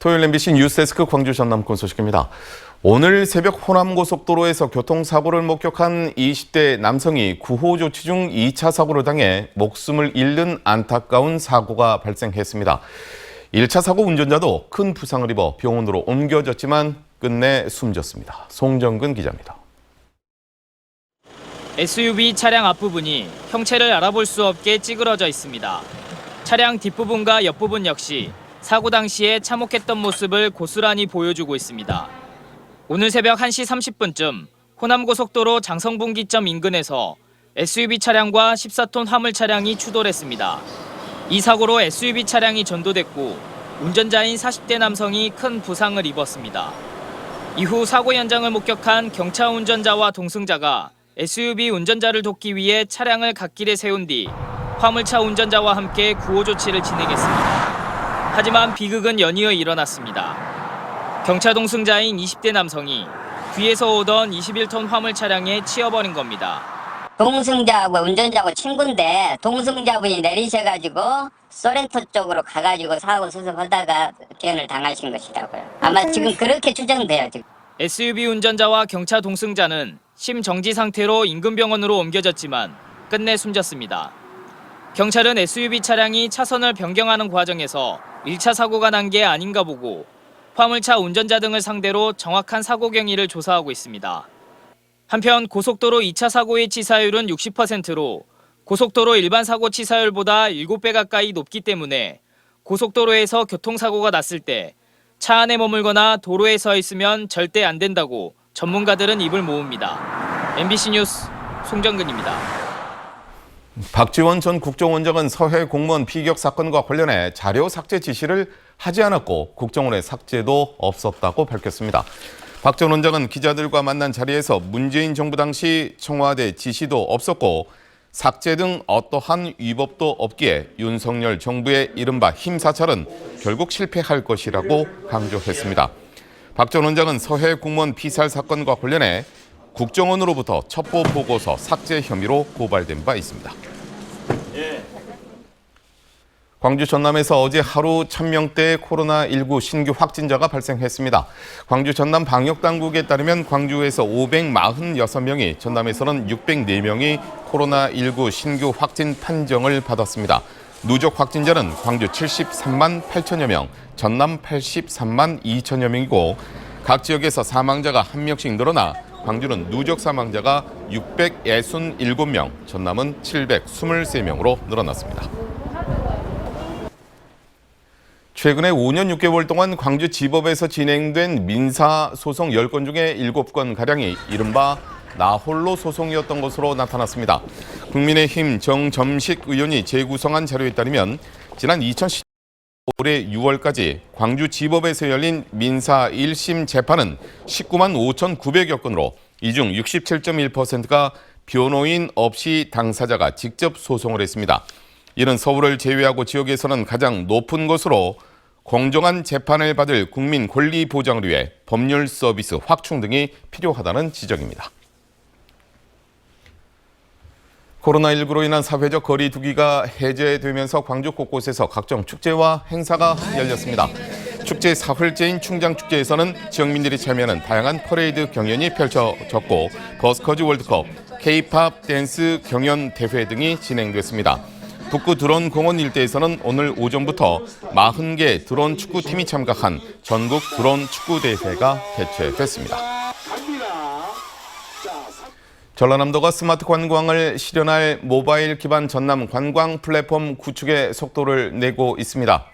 토요일 MBC 뉴스데스크 광주 전남권 소식입니다. 오늘 새벽 호남고속도로에서 교통사고를 목격한 20대 남성이 구호조치 중 2차 사고를 당해 목숨을 잃는 안타까운 사고가 발생했습니다. 1차 사고 운전자도 큰 부상을 입어 병원으로 옮겨졌지만 끝내 숨졌습니다. 송정근 기자입니다. SUV 차량 앞부분이 형체를 알아볼 수 없게 찌그러져 있습니다. 차량 뒷부분과 옆부분 역시 사고 당시에 참혹했던 모습을 고스란히 보여주고 있습니다. 오늘 새벽 1시 30분쯤 호남고속도로 장성분기점 인근에서 SUV 차량과 14톤 화물 차량이 추돌했습니다. 이 사고로 SUV 차량이 전도됐고 운전자인 40대 남성이 큰 부상을 입었습니다. 이후 사고 현장을 목격한 경차 운전자와 동승자가 SUV 운전자를 돕기 위해 차량을 갓길에 세운 뒤 화물차 운전자와 함께 구호 조치를 진행했습니다. 하지만 비극은 연이어 일어났습니다. 경차 동승자인 20대 남성이 뒤에서 오던 21톤 화물 차량에 치여버린 겁니다. 동승자하고 운전자하고 친구인데 동승자분이 내리셔가지고 소렌토 쪽으로 가가지고 사고 수습하다가 대응을 당하신 것이라고요. 아마 지금 그렇게 추정돼요. 지금. SUV 운전자와 경차 동승자는 심정지 상태로 인근 병원으로 옮겨졌지만 끝내 숨졌습니다. 경찰은 SUV 차량이 차선을 변경하는 과정에서 1차 사고가 난 게 아닌가 보고 화물차 운전자 등을 상대로 정확한 사고 경위를 조사하고 있습니다. 한편 고속도로 2차 사고의 치사율은 60%로 고속도로 일반 사고 치사율보다 7배 가까이 높기 때문에 고속도로에서 교통사고가 났을 때 차 안에 머물거나 도로에 서 있으면 절대 안 된다고 전문가들은 입을 모읍니다. MBC 뉴스 송정근입니다. 박지원 전 국정원장은 서해 공무원 피격 사건과 관련해 자료 삭제 지시를 하지 않았고 국정원의 삭제도 없었다고 밝혔습니다. 박 전 원장은 기자들과 만난 자리에서 문재인 정부 당시 청와대 지시도 없었고 삭제 등 어떠한 위법도 없기에 윤석열 정부의 이른바 힘사찰은 결국 실패할 것이라고 강조했습니다. 박 전 원장은 서해 공무원 피살 사건과 관련해 국정원으로부터 첩보 보고서 삭제 혐의로 고발된 바 있습니다. 광주 전남에서 어제 하루 1000명대의 코로나19 신규 확진자가 발생했습니다. 광주 전남 방역당국에 따르면 광주에서 546명이, 전남에서는 604명이 코로나19 신규 확진 판정을 받았습니다. 누적 확진자는 광주 73만 8천여 명, 전남 83만 2천여 명이고 각 지역에서 사망자가 1명씩 늘어나 광주는 누적 사망자가 667명, 전남은 723명으로 늘어났습니다. 최근에 5년 6개월 동안 광주지법에서 진행된 민사소송 10건 중에 7건가량이 이른바 나홀로 소송이었던 것으로 나타났습니다. 국민의힘 정점식 의원이 재구성한 자료에 따르면 지난 2010년 올해 6월까지 광주지법에서 열린 민사 1심 재판은 19만 5,900여 건으로 이 중 67.1%가 변호인 없이 당사자가 직접 소송을 했습니다. 이는 서울을 제외하고 지역에서는 가장 높은 것으로 공정한 재판을 받을 국민 권리 보장을 위해 법률 서비스 확충 등이 필요하다는 지적입니다. 코로나19로 인한 사회적 거리 두기가 해제되면서 광주 곳곳에서 각종 축제와 행사가 열렸습니다. 축제 사흘째인 충장축제에서는 지역민들이 참여하는 다양한 퍼레이드 경연이 펼쳐졌고 버스커즈 월드컵, K-팝 댄스 경연 대회 등이 진행됐습니다. 북구 드론 공원 일대에서는 오늘 오전부터 40개 드론 축구팀이 참가한 전국 드론 축구 대회가 개최됐습니다. 전라남도가 스마트 관광을 실현할 모바일 기반 전남 관광 플랫폼 구축에 속도를 내고 있습니다.